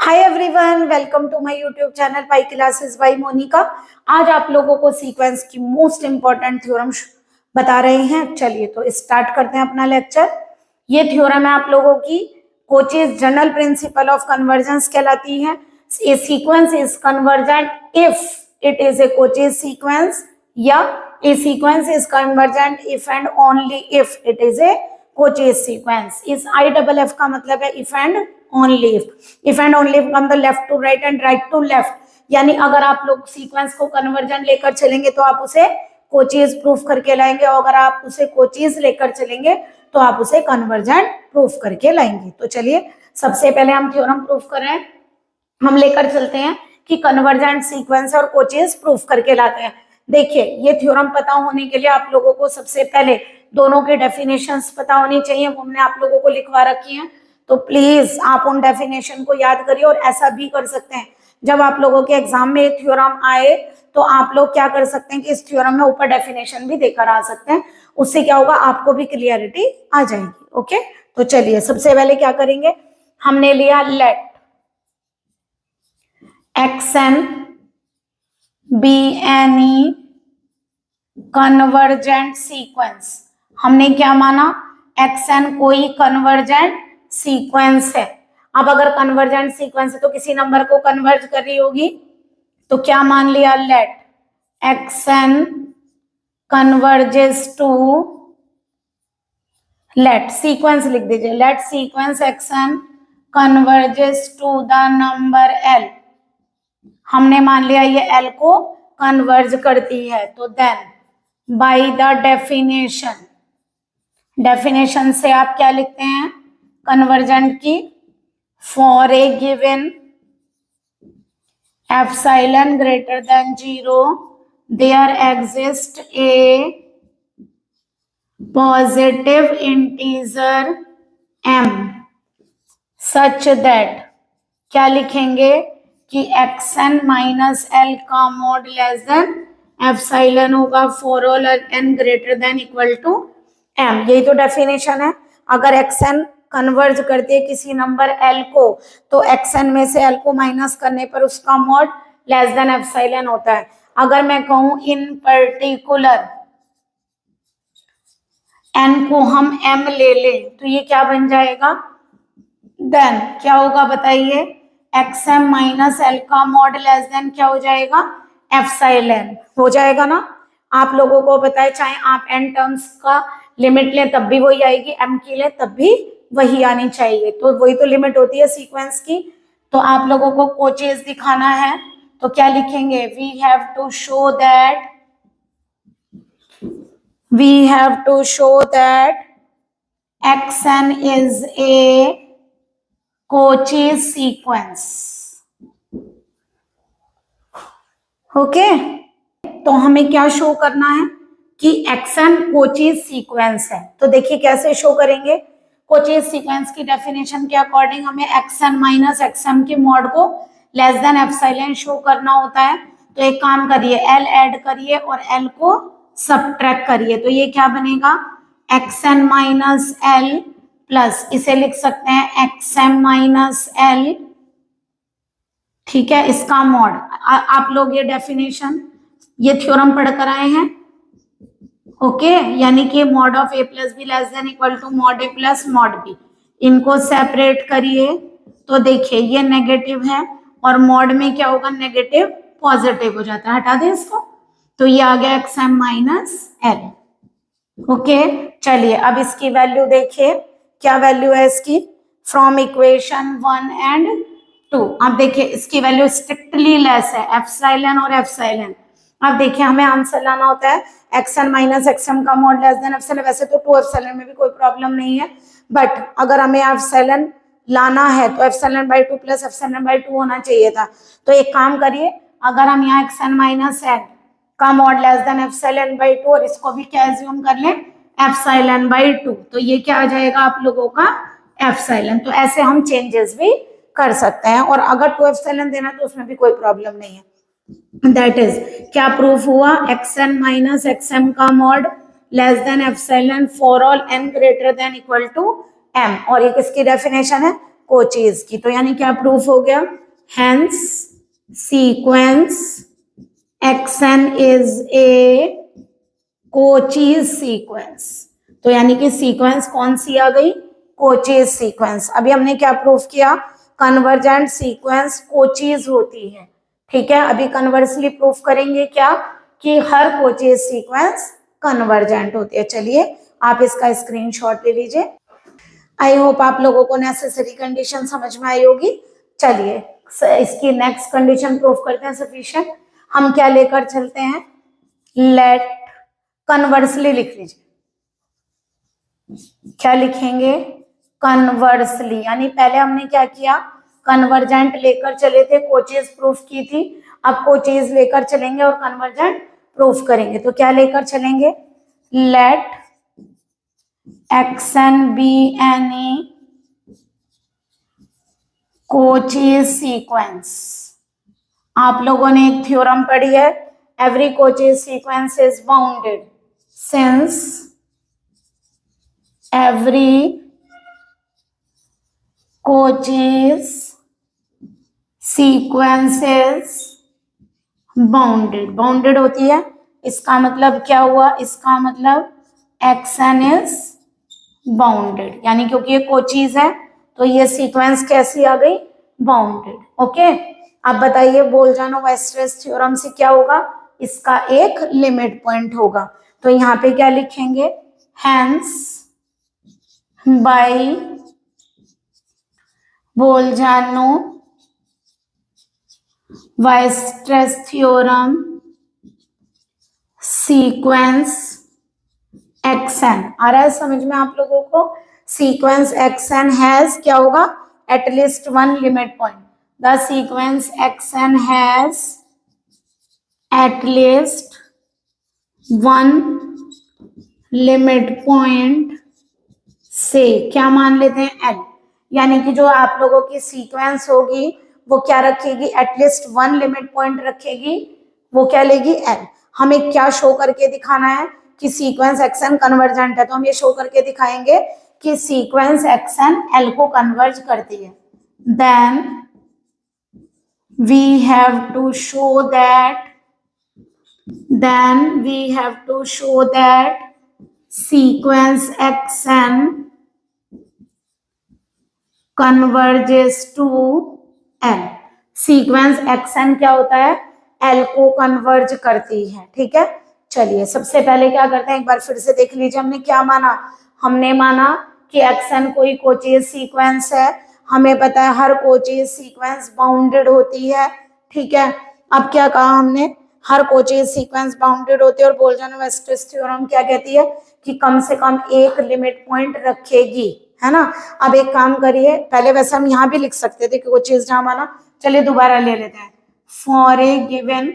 Hi everyone, welcome to my YouTube channel pi classes by Monika. आज आप लोगों को सीक्वेंस की मोस्ट इंपॉर्टेंट थ्योरम बता रहे हैं। चलिए तो स्टार्ट करते हैं अपना लेक्चर। ये थ्योरम है आप लोगों की Cauchy's general principle of convergence कहलाती है। A sequence is convergent if it is a coaches sequence, या a sequence is convergent if and only if it is a coaches sequence. इस IFF का मतलब है if and only if and only का मतलब left to right and right to left. यानी अगर आप लोग सीक्वेंस को कन्वर्जेंट लेकर चलेंगे तो आप उसे कोचेस प्रूफ करके लाएंगे, और अगर आप उसे कोचेस लेकर चलेंगे तो आप उसे कन्वर्जेंट प्रूफ करके लाएंगे। तो चलिए सबसे पहले हम थ्योरम प्रूफ कर रहे हैं। हम लेकर चलते हैं कि कन्वर्जेंट सीक्वेंस और कोचेस प्रूफ करके लाते हैं। देखिए ये थ्योरम पता होने के लिए आप लोगों को सबसे पहले दोनों के डेफिनेशंस पता होनी चाहिए। हमने आप लोगों को लिखवा रखी हैं, तो प्लीज आप उन डेफिनेशन को याद करिए। और ऐसा भी कर सकते हैं जब आप लोगों के एग्जाम में थ्योरम आए तो आप लोग क्या कर सकते हैं कि इस थ्योरम में ऊपर डेफिनेशन भी देकर आ सकते हैं। उससे क्या होगा, आपको भी क्लियरिटी आ जाएगी। ओके, तो चलिए सबसे पहले क्या करेंगे, हमने लिया let xn be any convergent sequence. हमने क्या माना, xn कोई कन्वर्जेंट सीक्वेंस है। अब अगर कन्वर्जेंट सीक्वेंस है तो किसी नंबर को कन्वर्ज कर रही होगी, तो क्या मान लिया, let xn converges to, let sequence लिख दीजिए, let sequence xn converges to the number l। हमने मान लिया ये l को कन्वर्ज करती है, तो then by the definition, definition से आप क्या लिखते हैं कन्वर्जेंट की, for a given epsilon greater than 0 there exist a positive integer m such that, क्या लिखेंगे कि xn माइनस l का मॉड लेस देन एप्सिलॉन होगा for all n greater than equal to m। यही तो डेफिनेशन है। अगर xn कन्वर्ज करती है किसी नंबर l को, तो xn में से l को माइनस करने पर उसका मॉड लेस देन एप्सिलॉन होता है। अगर मैं कहूं इन पर्टिकुलर n को हम m ले लें तो ये क्या बन जाएगा, देन क्या होगा बताइए, xm माइनस l का मॉड लेस देन क्या हो जाएगा, एप्सिलॉन हो जाएगा ना। आप लोगों को बताए चाहे आप n टर्म्स का लिमिट लें तब भी वही आएगी, m की लें तब भी वही आनी चाहिए। तो वही तो लिमिट होती है सीक्वेंस की। तो आप लोगों को कोचेस दिखाना है तो क्या लिखेंगे, we have to show that xn is a coaches sequence. Okay, तो हमें क्या शो करना है कि xn कोचेस सीक्वेंस है। तो देखिए कैसे शो करेंगे, कोचेस सीक्वेंस की डेफिनेशन के अकॉर्डिंग हमें xn माइनस xm के मॉड को लेस देन एप्सिलॉन शो करना होता है। तो एक काम करिए, l ऐड करिए और l को सबट्रैक्ट करिए, तो ये क्या बनेगा, xn माइनस l प्लस इसे लिख सकते हैं xm माइनस l, ठीक है, इसका मॉड। आप लोग ये डेफिनेशन, ये थ्योरम पढ़कर आए हैं। ओके, यानी कि mod of a plus b less than equal to mod a plus mod b। इनको सेपरेट करिए तो देखिए ये नेगेटिव है और मॉड में क्या होगा, नेगेटिव पॉजिटिव हो जाता है, हटा दें इसको। तो ये आ गया xm माइनस l। ओके, चलिए अब इसकी वैल्यू देखिए, क्या वैल्यू है इसकी, फ्रॉम इक्वेशन 1 एंड 2। अब देखिए इसकी वैल्यू स्ट्रिक्टली लेस है एप्सिलॉन और एप्सिलॉन। अब देखिए हमें आंसर लाना होता है xn माइनस xm का मॉड लेस देन एप्सिलॉन। वैसे तो 2 एप्सिलॉन में भी कोई प्रॉब्लम नहीं है, बट अगर हमें एप्सिलॉन लाना है तो epsilon by 2 plus epsilon by 2 होना चाहिए था। तो एक काम करिए, अगर हम यहाँ xn माइनस n का mod less than epsilon by 2 और इसको भी क्या एज्यूम कर लें, एप्सिलॉन बाई 2, तो ये क्या आ जाएगा आप लोगों का एप्सिलॉन। तो ऐसे हम चेंजेस भी कर सकते हैं, और अगर 2 एप्सिलॉन देना तो उसमें भी कोई प्रॉब्लम नहीं है। दैट इज क्या प्रूफ हुआ, xn माइनस xm का mod less than epsilon for all n greater than equal to m। और ये किसकी डेफिनेशन है, कोचेज की। तो यानी क्या प्रूफ हो गया, hence sequence xn is A कोचीज sequence. तो यानी कि सीक्वेंस कौन सी आ गई, कोचीज सीक्वेंस। अभी हमने क्या प्रूफ किया, कन्वर्जेंट सीक्वेंस कोचीज होती है, ठीक है। अभी कन्वर्सली प्रूफ करेंगे क्या, कि हर कोचीज सीक्वेंस कन्वर्जेंट होती है। चलिए आप इसका स्क्रीनशॉट ले लीजिए। आई होप आप लोगों को नेसेसरी कंडीशन समझ में आई होगी। चलिए इसकी नेक्स्ट कंडीशन प्रूफ करते हैं, सफिशिएंट। हम क्या लेकर चलते हैं, लेट, कन्वर्सली लिख लीजिए। क्या लिखेंगे, कन्वर्सली, यानी पहले हमने क्या किया, कन्वर्जेंट लेकर चले थे, कोचेज प्रूफ की थी। अब कोचेज लेकर चलेंगे और कन्वर्जेंट प्रूफ करेंगे। तो क्या लेकर चलेंगे, let xn be any Cauchy sequence. आप लोगों ने एक थ्योरम पढ़ी है, every Cauchy sequence is bounded since every Cauchy sequence is bounded. Bounded होती है, इसका मतलब क्या हुआ, इसका मतलब xn इज बाउंडेड, यानी क्योंकि ये कोचीज है तो ये सीक्वेंस कैसी आ गई, बाउंडेड। ओके, अब बताइए बोल्जानो-वीयस्ट्रैस थ्योरम से क्या होगा, इसका एक लिमिट पॉइंट होगा। तो यहाँ पे क्या लिखेंगे, hence by Bolzano Weierstrass theorem sequence xn, आ रहा है समझ में आप लोगों को, सीक्वेंस xn हैज क्या होगा, at least one limit point. The sequence xn has at least one limit point से क्या मान लेते हैं, l, यानी कि जो आप लोगों की सीक्वेंस होगी वो क्या रखेगी, एटलीस्ट वन लिमिट पॉइंट रखेगी, वो क्या लेगी, l। हमें क्या शो करके दिखाना है कि सीक्वेंस xn कन्वर्जेंट है, तो हम ये शो करके दिखाएंगे कि सीक्वेंस xn l को कन्वर्ज करती है। Then we have to show that sequence xn converges to l। Sequence xn क्या होता है, l को कन्वर्ज करती है, ठीक है। चलिए सबसे पहले क्या करते हैं, एक बार फिर से देख लीजिए, हमने क्या माना, हमने माना कि xn कोई कोचेज सीक्वेंस है, हमें पता है हर कोचेज सीक्वेंस बाउंडेड होती है, ठीक है। अब क्या कहा हमने, हर कोचेज सीक्वेंस बाउंडेड होती है और बोल्जानो-वीयस्ट्रैस थ्योरम क्या कहती है कि कम से कम एक लिमिट पॉइंट रखेगी, है ना। अब एक काम करिए, पहले वैसे हम यहाँ भी लिख सकते थे कि कोचेज जहां माना, चलिए दोबारा ले लेते हैं। फॉर ए गिवन,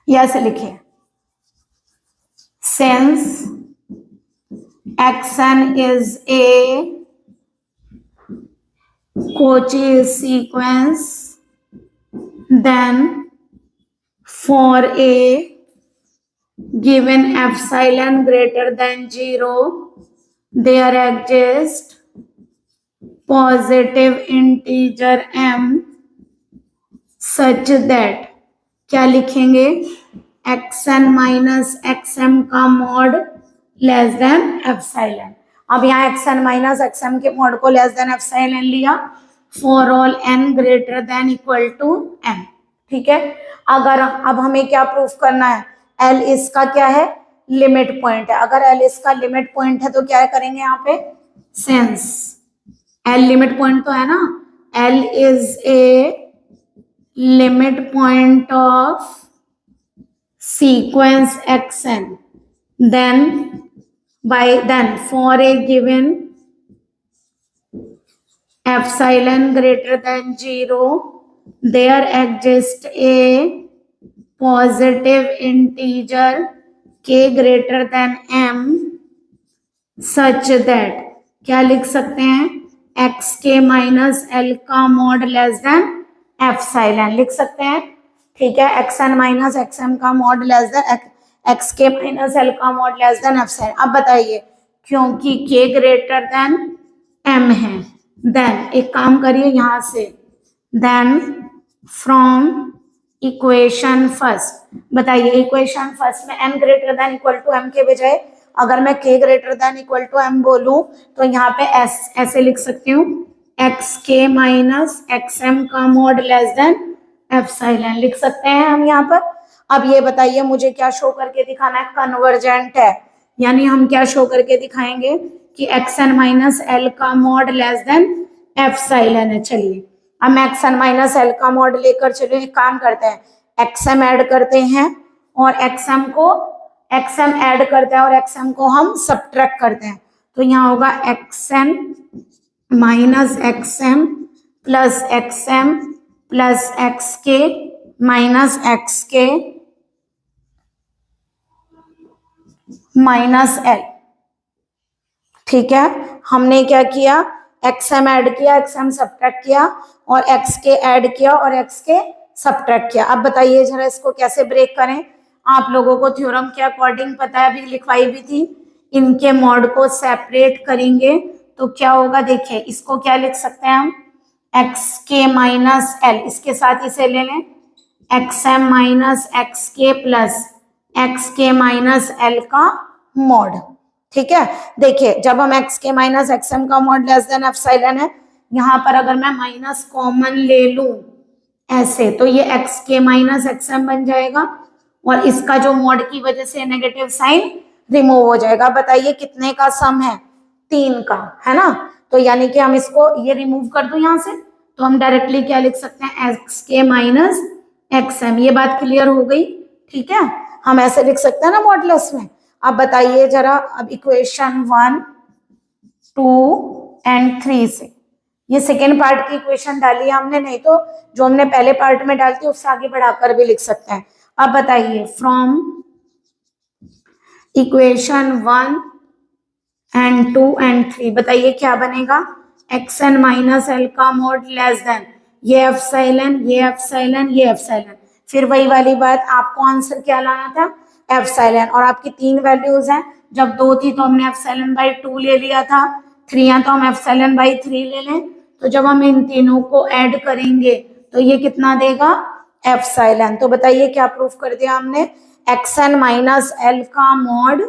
ऐसे लिखिए, since xn is a coaches sequence, then for a given epsilon greater than 0 there exists positive integer m such that, क्या लिखेंगे, xn माइनस xm का मॉड लेस देन एप्सिलॉन। अब यहाँ xn माइनस xm के mod को less than epsilon लिया for all n greater than equal to m, ठीक है। अगर अब हमें क्या प्रूफ करना है, l इसका क्या है, लिमिट पॉइंट है। अगर l इसका लिमिट पॉइंट है तो क्या करेंगे यहाँ पे, सिंस l लिमिट पॉइंट तो है ना, l is a limit point of sequence xn, then for a given epsilon greater than 0 there exists a positive integer k greater than m such that, क्या लिख सकते हैं, xk माइनस l का mod less than epsilon लिख सकते हैं, ठीक है। xn माइनस xm का mod less than xk minus l का मॉड लेस देन एप्सिलॉन। अब बताइए, क्योंकि k ग्रेटर देन m है, देन एक काम करिए यहाँ से, देन फ्रॉम इक्वेशन फर्स्ट, बताइए इक्वेशन फर्स्ट में n greater than equal to m के बजाय अगर मैं k greater than equal to m बोलूं तो यहाँ पे ऐसे लिख सकती हूँ, xk माइनस xm का मॉड लेस देन एप्सिलॉन लिख सकते हैं हम यहाँ पर। अब ये बताइए मुझे क्या शो करके दिखाना है, कन्वर्जेंट है, यानी हम क्या शो करके दिखाएंगे कि xn माइनस एल का मॉड लेस देन एप्सिलॉन है। चलिए अब मैं xn माइनस एल का मॉड लेकर चलिए एक काम करते हैं, xm ऐड करते हैं और xm ऐड करते हैं और xm को हम सब्ट्रैक्ट करते हैं, तो यहाँ होगा xn minus xm plus xm plus xk minus xk minus L. ठीक है, हमने क्या किया, xm ऐड किया, xm सब्ट्रैक्ट किया और xk ऐड किया और xk सब्ट्रैक्ट किया। अब बताइए जरा इसको कैसे ब्रेक करें। आप लोगों को थ्योरम के अकॉर्डिंग पता है, अभी लिखवाई भी थी, इनके मॉड को सेपरेट करेंगे तो क्या होगा, देखिए इसको क्या लिख सकते हैं हम, xk माइनस एल, इसके साथ इसे ले लें xm minus xk plus xk minus L का मॉड। ठीक है, देखिए जब हम xk माइनस xm का मॉड लेस देन एप्सिलॉन है, यहाँ पर अगर मैं माइनस कॉमन ले लूं ऐसे तो ये xk माइनस xm बन जाएगा और इसका जो मॉड की वजह से नेगेटिव साइन रिमूव हो जाएगा। बताइए कितने का सम है, 3 का, है ना, तो यानी कि हम इसको ये रिमूव कर दूं यहाँ से तो हम डायरेक्टली क्या लिख सकते हैं, xk माइनस xm। ये बात क्लियर हो गई। ठीक है, हम ऐसे लिख सकते हैं ना मॉडुलस में। अब बताइए जरा, अब इक्वेशन 1, 2 एंड 3 से ये सेकेंड पार्ट की इक्वेशन डाली हमने, नहीं तो जो हमने पहले पार्ट में डालती है उससे आगे बढ़ाकर भी लिख सकते हैं। अब बताइए फ्रॉम इक्वेशन 1 एंड 2 एंड 3 बताइए क्या बनेगा, xn माइनस एल का मॉड लेस देन ये एप्सिलॉन, ये एप्सिलॉन, ये एप्सिलॉन, फिर वही वाली बात, आपको आंसर क्या लाना था, एप्सिलॉन, और आपकी 3 वैल्यूज हैं, जब 2 थी तो हमने एप्सिलॉन बाई 2 ले लिया था, 3 है तो हम एप्सिलॉन बाई 3 ले लें, तो जब हम इन तीनों को ऐड करेंगे तो ये कितना देगा, एप्सिलॉन। तो बताइए क्या प्रूफ कर दिया हमने, xn माइनस एल का मॉड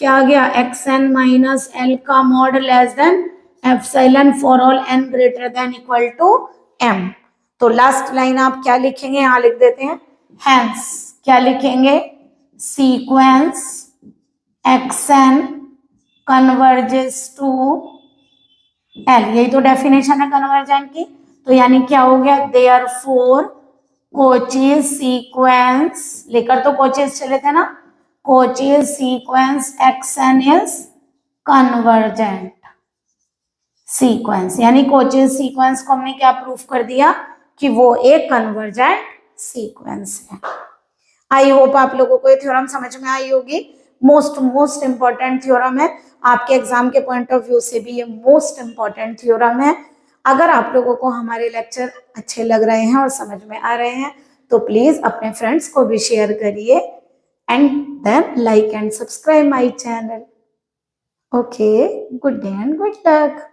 क्या आ गया, xn माइनस एल का mod less than epsilon for all n greater than equal to m। तो लास्ट लाइन आप क्या लिखेंगे, यहाँ लिख देते हैं, हेंस क्या लिखेंगे, sequence xn converges to l, यही तो डेफिनेशन है कन्वर्जेंट की, तो यानी क्या हो गया, देयरफॉर कोचीज सीक्वेंस, लेकर तो कोचीज चले थे ना, कोचीज sequence xn is convergent sequence, यानी कोचीज सीक्वेंस को हमने क्या प्रूफ कर दिया कि वो एक कन्वर्जेंट सीक्वेंस है। आई होप आप लोगों को ये थ्योरम समझ में आई होगी। मोस्ट इंपॉर्टेंट थ्योरम है, आपके एग्जाम के पॉइंट ऑफ व्यू से भी ये मोस्ट इंपॉर्टेंट थ्योरम है। अगर आप लोगों को हमारे लेक्चर अच्छे लग रहे हैं और समझ में आ रहे हैं तो प्लीज अपने फ्रेंड्स को भी शेयर करिए and then like and subscribe my channel. Okay, good day and good luck.